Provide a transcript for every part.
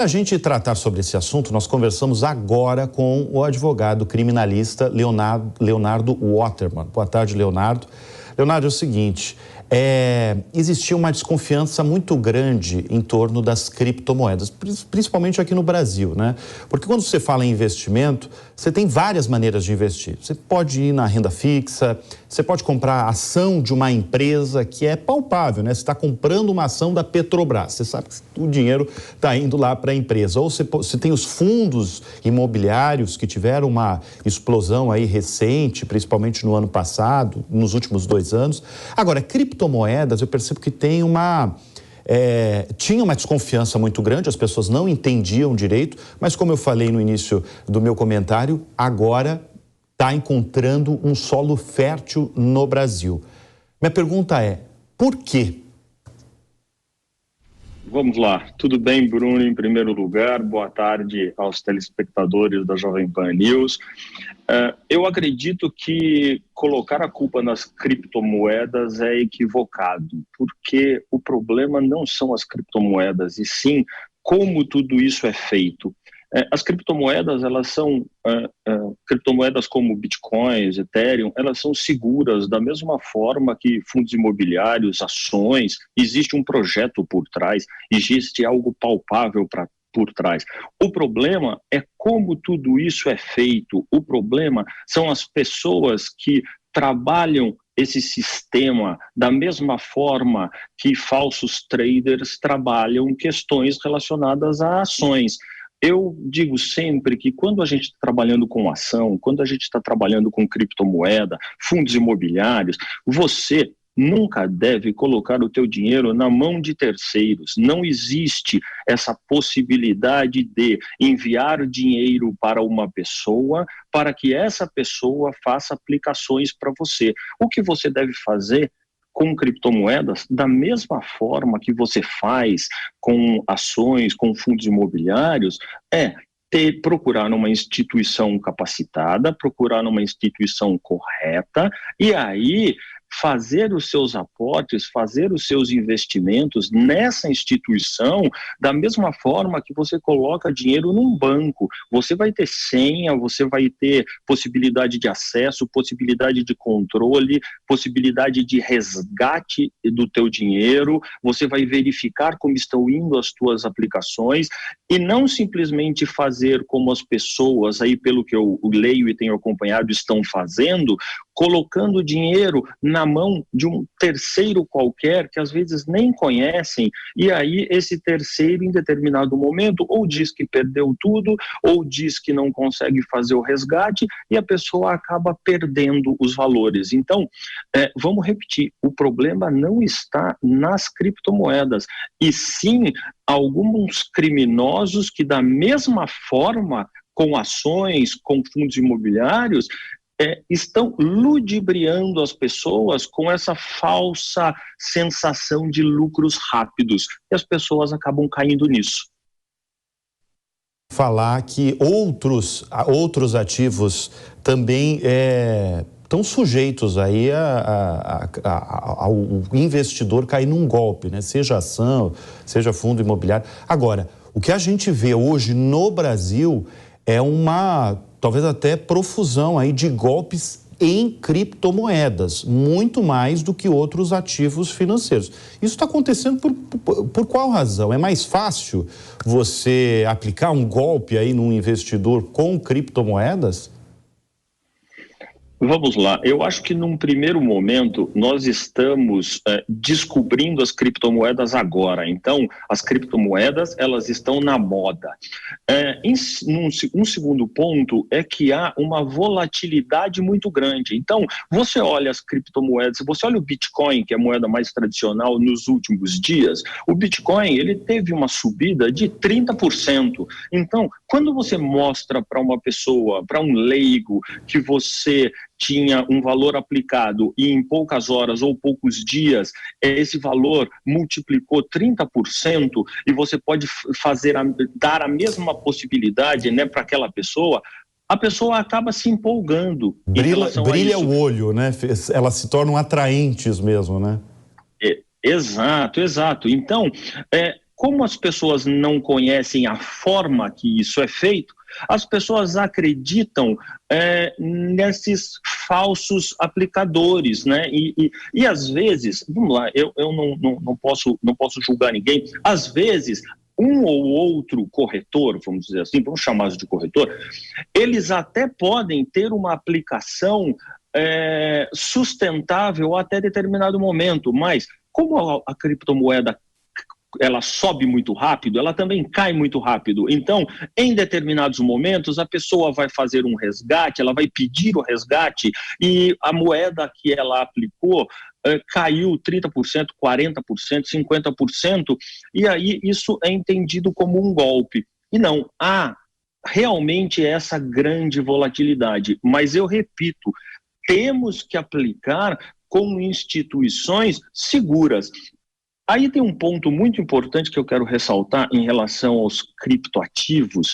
Para a gente tratar sobre esse assunto, nós conversamos agora com o advogado criminalista Leonardo Waterman. Boa tarde, Leonardo. Leonardo, é o seguinte, existia uma desconfiança muito grande em torno das criptomoedas, principalmente aqui no Brasil, né? Porque quando você fala em investimento, você tem várias maneiras de investir. Você pode ir na renda fixa, você pode comprar ação de uma empresa que é palpável, né? Você está comprando uma ação da Petrobras, você sabe que o dinheiro está indo lá para a empresa. Ou você tem os fundos imobiliários que tiveram uma explosão aí recente, principalmente no ano passado, nos últimos 2 anos. Agora, criptomoedas, eu percebo que tinha uma desconfiança muito grande, as pessoas não entendiam direito, mas como eu falei no início do meu comentário, agora está encontrando um solo fértil no Brasil. Minha pergunta é, por quê? Vamos lá. Tudo bem, Bruno? Em primeiro lugar, boa tarde aos telespectadores da Jovem Pan News. Eu acredito que colocar a culpa nas criptomoedas é equivocado, porque o problema não são as criptomoedas, e sim como tudo isso é feito. As criptomoedas, elas são criptomoedas como Bitcoins, Ethereum, elas são seguras da mesma forma que fundos imobiliários, ações. Existe um projeto por trás, existe algo palpável por trás. O problema é como tudo isso é feito. O problema são as pessoas que trabalham esse sistema da mesma forma que falsos traders trabalham questões relacionadas a ações. Eu digo sempre que quando a gente está trabalhando com ação, quando a gente está trabalhando com criptomoeda, fundos imobiliários, você nunca deve colocar o teu dinheiro na mão de terceiros. Não existe essa possibilidade de enviar dinheiro para uma pessoa para que essa pessoa faça aplicações para você. O que você deve fazer com criptomoedas, da mesma forma que você faz com ações, com fundos imobiliários, procurar uma instituição capacitada, procurar uma instituição correta, e aí fazer os seus aportes, fazer os seus investimentos nessa instituição da mesma forma que você coloca dinheiro num banco. Você vai ter senha, você vai ter possibilidade de acesso, possibilidade de controle, possibilidade de resgate do teu dinheiro, você vai verificar como estão indo as tuas aplicações e não simplesmente fazer como as pessoas, aí pelo que eu leio e tenho acompanhado, estão fazendo, colocando dinheiro na mão de um terceiro qualquer que às vezes nem conhecem, e aí esse terceiro em determinado momento ou diz que perdeu tudo, ou diz que não consegue fazer o resgate, e a pessoa acaba perdendo os valores. Então, vamos repetir, o problema não está nas criptomoedas, e sim alguns criminosos que da mesma forma, com ações, com fundos imobiliários, estão ludibriando as pessoas com essa falsa sensação de lucros rápidos, e as pessoas acabam caindo nisso. Falar que outros ativos também estão sujeitos aí ao investidor cair num golpe, né? Seja ação, seja fundo imobiliário. Agora, o que a gente vê hoje no Brasil é talvez até profusão aí de golpes em criptomoedas, muito mais do que outros ativos financeiros. Isso está acontecendo por qual razão? É mais fácil você aplicar um golpe aí num investidor com criptomoedas? Vamos lá, eu acho que num primeiro momento nós estamos descobrindo as criptomoedas agora. Então, as criptomoedas, elas estão na moda. Um segundo ponto é que há uma volatilidade muito grande. Então, você olha as criptomoedas, você olha o Bitcoin, que é a moeda mais tradicional nos últimos dias, o Bitcoin, ele teve uma subida de 30%. Então, quando você mostra para uma pessoa, para um leigo, que você tinha um valor aplicado e em poucas horas ou poucos dias esse valor multiplicou 30% e você pode dar a mesma possibilidade, né, para aquela pessoa, a pessoa acaba se empolgando. Brilha o olho, né? Elas se tornam atraentes mesmo, né? Exato. Então, como as pessoas não conhecem a forma que isso é feito, as pessoas acreditam nesses falsos aplicadores, né? E às vezes, vamos lá, eu não posso julgar ninguém, às vezes um ou outro corretor, vamos dizer assim, vamos chamar de corretor, eles até podem ter uma aplicação sustentável até determinado momento, mas como a criptomoeda ela sobe muito rápido, ela também cai muito rápido. Então, em determinados momentos, a pessoa vai fazer um resgate, ela vai pedir o resgate e a moeda que ela aplicou caiu 30%, 40%, 50%, e aí isso é entendido como um golpe. E não, há realmente essa grande volatilidade. Mas eu repito, temos que aplicar com instituições seguras. Aí tem um ponto muito importante que eu quero ressaltar em relação aos criptoativos,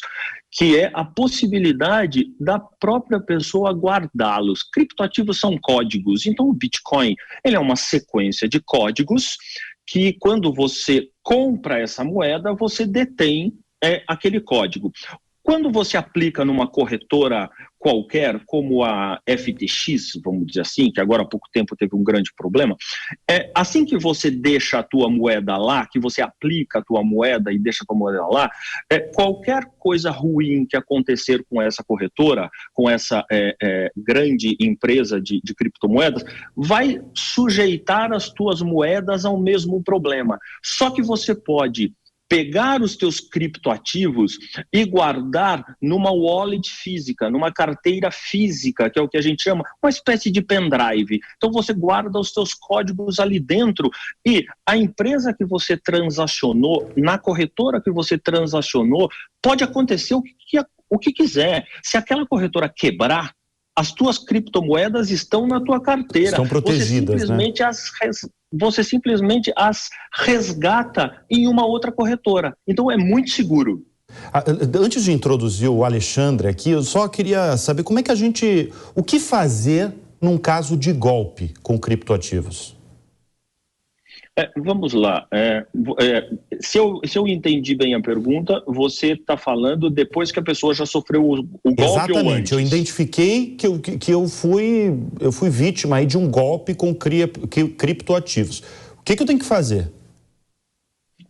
que é a possibilidade da própria pessoa guardá-los. Criptoativos são códigos, então o Bitcoin ele é uma sequência de códigos que quando você compra essa moeda, você detém aquele código. Quando você aplica numa corretora qualquer, como a FTX, vamos dizer assim, que agora há pouco tempo teve um grande problema, assim que você deixa a tua moeda lá, que você aplica a tua moeda e deixa a tua moeda lá, qualquer coisa ruim que acontecer com essa corretora, com essa grande empresa de criptomoedas, vai sujeitar as tuas moedas ao mesmo problema. Só que você pode pegar os teus criptoativos e guardar numa wallet física, numa carteira física, que é o que a gente chama, uma espécie de pendrive. Então você guarda os teus códigos ali dentro e a empresa que você transacionou, na corretora que você transacionou, pode acontecer o que quiser. Se aquela corretora quebrar, as tuas criptomoedas estão na tua carteira. Estão protegidas, Você simplesmente as resgata em uma outra corretora. Então é muito seguro. Antes de introduzir o Alexandre aqui, eu só queria saber o que fazer num caso de golpe com criptoativos? Vamos lá. Se eu entendi bem a pergunta, você está falando depois que a pessoa já sofreu o golpe. Exatamente. Ou antes? Eu identifiquei que eu fui vítima aí de um golpe com criptoativos. O que eu tenho que fazer?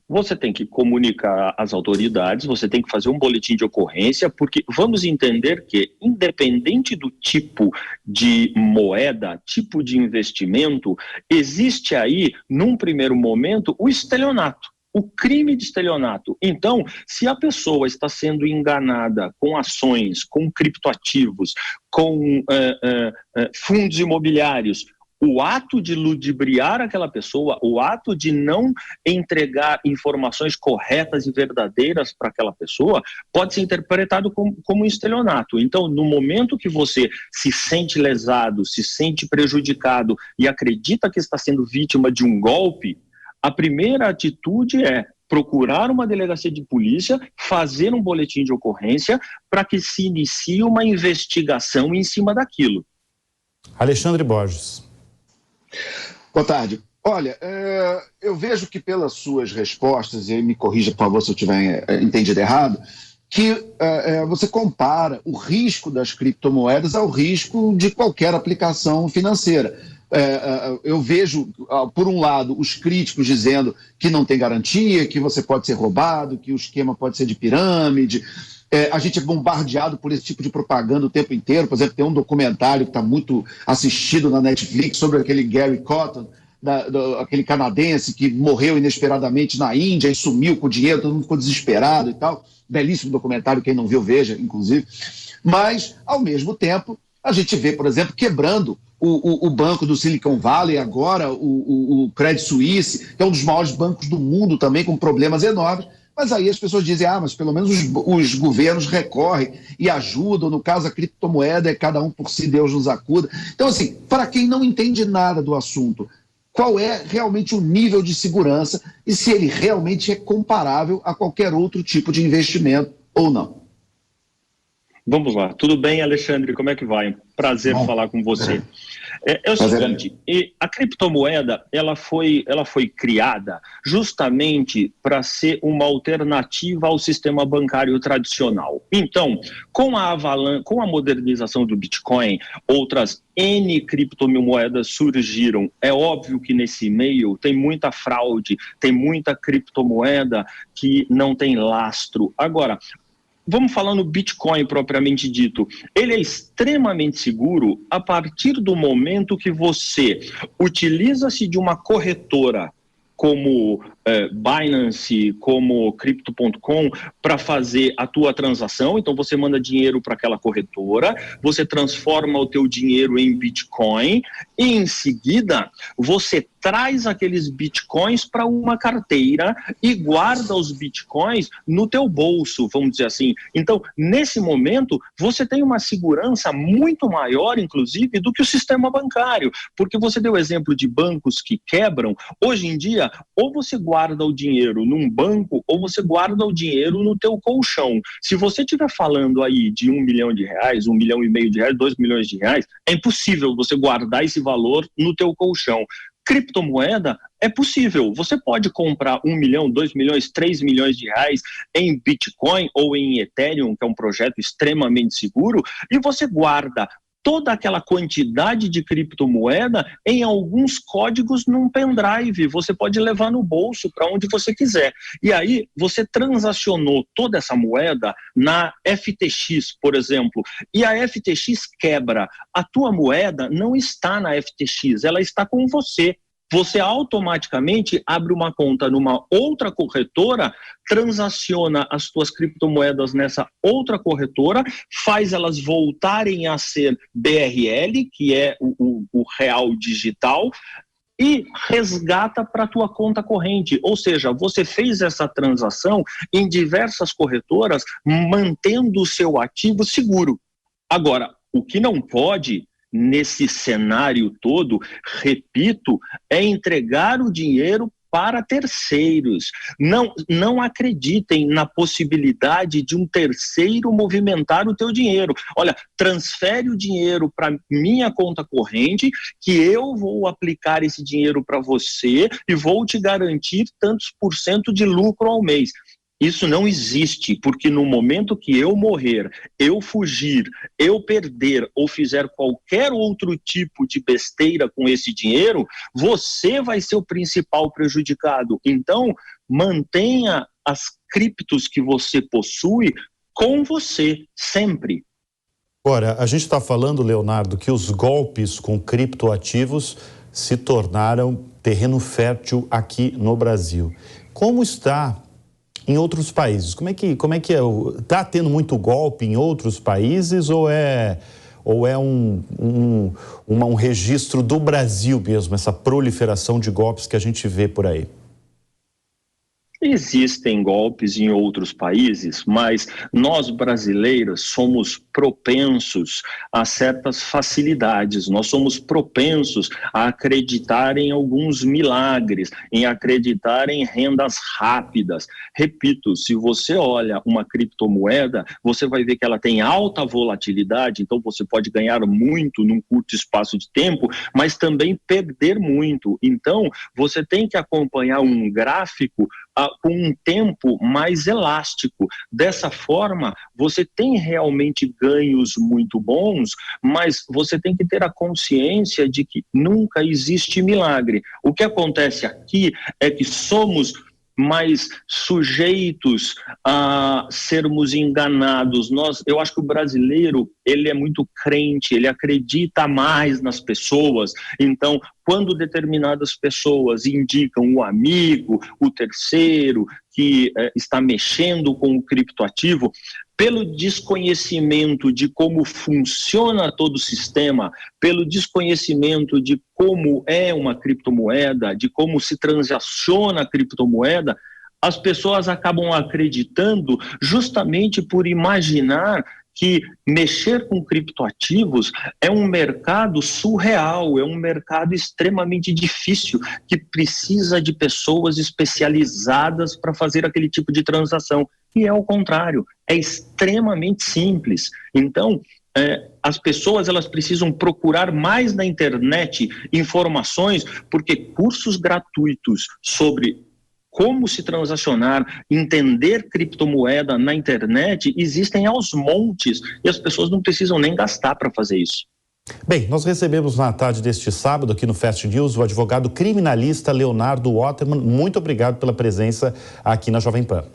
Você tem que comunicar às autoridades, você tem que fazer um boletim de ocorrência, porque vamos entender que, independente do tipo de moeda, tipo de investimento, existe aí, num primeiro momento, o estelionato. O crime de estelionato. Então, se a pessoa está sendo enganada com ações, com criptoativos, com fundos imobiliários, o ato de ludibriar aquela pessoa, o ato de não entregar informações corretas e verdadeiras para aquela pessoa, pode ser interpretado como um estelionato. Então, no momento que você se sente lesado, se sente prejudicado e acredita que está sendo vítima de um golpe, a primeira atitude é procurar uma delegacia de polícia, fazer um boletim de ocorrência para que se inicie uma investigação em cima daquilo. Alexandre Borges. Boa tarde. Olha, eu vejo que pelas suas respostas, e me corrija, por favor, se eu tiver entendido errado, que você compara o risco das criptomoedas ao risco de qualquer aplicação financeira. Eu vejo, por um lado, os críticos dizendo que não tem garantia, que você pode ser roubado, que o esquema pode ser de pirâmide. A gente é bombardeado por esse tipo de propaganda o tempo inteiro. Por exemplo, tem um documentário que está muito assistido na Netflix sobre aquele Gary Cotton, aquele canadense que morreu inesperadamente na Índia e sumiu com o dinheiro, todo mundo ficou desesperado e tal. Belíssimo documentário, quem não viu, veja, inclusive. Mas, ao mesmo tempo, a gente vê, por exemplo, quebrando o banco do Silicon Valley, agora o Credit Suisse, que é um dos maiores bancos do mundo também, com problemas enormes. Mas aí as pessoas dizem, mas pelo menos os governos recorrem e ajudam. No caso, a criptomoeda é cada um por si, Deus nos acuda. Então, assim, para quem não entende nada do assunto, qual é realmente o nível de segurança e se ele realmente é comparável a qualquer outro tipo de investimento ou não? Vamos lá. Tudo bem, Alexandre? Como é que vai? Prazer falar com você. É o seguinte, a criptomoeda ela foi criada justamente para ser uma alternativa ao sistema bancário tradicional. Então, com a modernização do Bitcoin, outras N criptomoedas surgiram. É óbvio que nesse meio tem muita fraude, tem muita criptomoeda que não tem lastro. Agora, vamos falar no Bitcoin propriamente dito. Ele é extremamente seguro a partir do momento que você utiliza-se de uma corretora como Binance, como Crypto.com, para fazer a tua transação. Então você manda dinheiro para aquela corretora, você transforma o teu dinheiro em Bitcoin e em seguida você traz aqueles Bitcoins para uma carteira e guarda os Bitcoins no teu bolso, vamos dizer assim. Então, nesse momento, você tem uma segurança muito maior, inclusive, do que o sistema bancário, porque você deu o exemplo de bancos que quebram. Hoje em dia, ou você guarda o dinheiro num banco, ou você guarda o dinheiro no teu colchão. Se você estiver falando aí de R$1 milhão, R$1,5 milhão, R$2 milhões, é impossível você guardar esse valor no teu colchão. Criptomoeda é possível. Você pode comprar 1 milhão, 2 milhões, 3 milhões de reais em Bitcoin ou em Ethereum, que é um projeto extremamente seguro, e você guarda toda aquela quantidade de criptomoeda em alguns códigos num pendrive. Você pode levar no bolso para onde você quiser. E aí você transacionou toda essa moeda na FTX, por exemplo, e a FTX quebra. A tua moeda não está na FTX, ela está com você. Você automaticamente abre uma conta numa outra corretora, transaciona as suas criptomoedas nessa outra corretora, faz elas voltarem a ser BRL, que é o real digital, e resgata para a tua conta corrente. Ou seja, você fez essa transação em diversas corretoras, mantendo o seu ativo seguro. Agora, o que não pode nesse cenário todo, repito, é entregar o dinheiro para terceiros. Não acreditem na possibilidade de um terceiro movimentar o teu dinheiro. Olha, transfere o dinheiro para minha conta corrente, que eu vou aplicar esse dinheiro para você e vou te garantir tantos % de lucro ao mês. Isso não existe, porque no momento que eu morrer, eu fugir, eu perder ou fizer qualquer outro tipo de besteira com esse dinheiro, você vai ser o principal prejudicado. Então, mantenha as criptos que você possui com você, sempre. Agora, a gente está falando, Leonardo, que os golpes com criptoativos se tornaram terreno fértil aqui no Brasil. Como está em outros países? Como é que é? Está tendo muito golpe em outros países ou é um registro do Brasil mesmo, essa proliferação de golpes que a gente vê por aí? Existem golpes em outros países, mas nós brasileiros somos propensos a certas facilidades, nós somos propensos a acreditar em alguns milagres, em acreditar em rendas rápidas. Repito, se você olha uma criptomoeda, você vai ver que ela tem alta volatilidade, então você pode ganhar muito num curto espaço de tempo, mas também perder muito. Então, você tem que acompanhar um gráfico com um tempo mais elástico. Dessa forma, você tem realmente ganhos muito bons, mas você tem que ter a consciência de que nunca existe milagre. O que acontece aqui é que somos mais sujeitos a sermos enganados. Eu acho que o brasileiro, ele é muito crente, ele acredita mais nas pessoas. Então, quando determinadas pessoas indicam o amigo, o terceiro, que está mexendo com o criptoativo, pelo desconhecimento de como funciona todo o sistema, pelo desconhecimento de como é uma criptomoeda, de como se transaciona a criptomoeda, as pessoas acabam acreditando justamente por imaginar que mexer com criptoativos é um mercado surreal, é um mercado extremamente difícil, que precisa de pessoas especializadas para fazer aquele tipo de transação. e é o contrário. É extremamente simples. Então, as pessoas elas precisam procurar mais na internet informações, porque cursos gratuitos sobre como se transacionar, entender criptomoeda na internet existem aos montes e as pessoas não precisam nem gastar para fazer isso. Bem, nós recebemos na tarde deste sábado aqui no Fast News o advogado criminalista Leonardo Waterman. Muito obrigado pela presença aqui na Jovem Pan.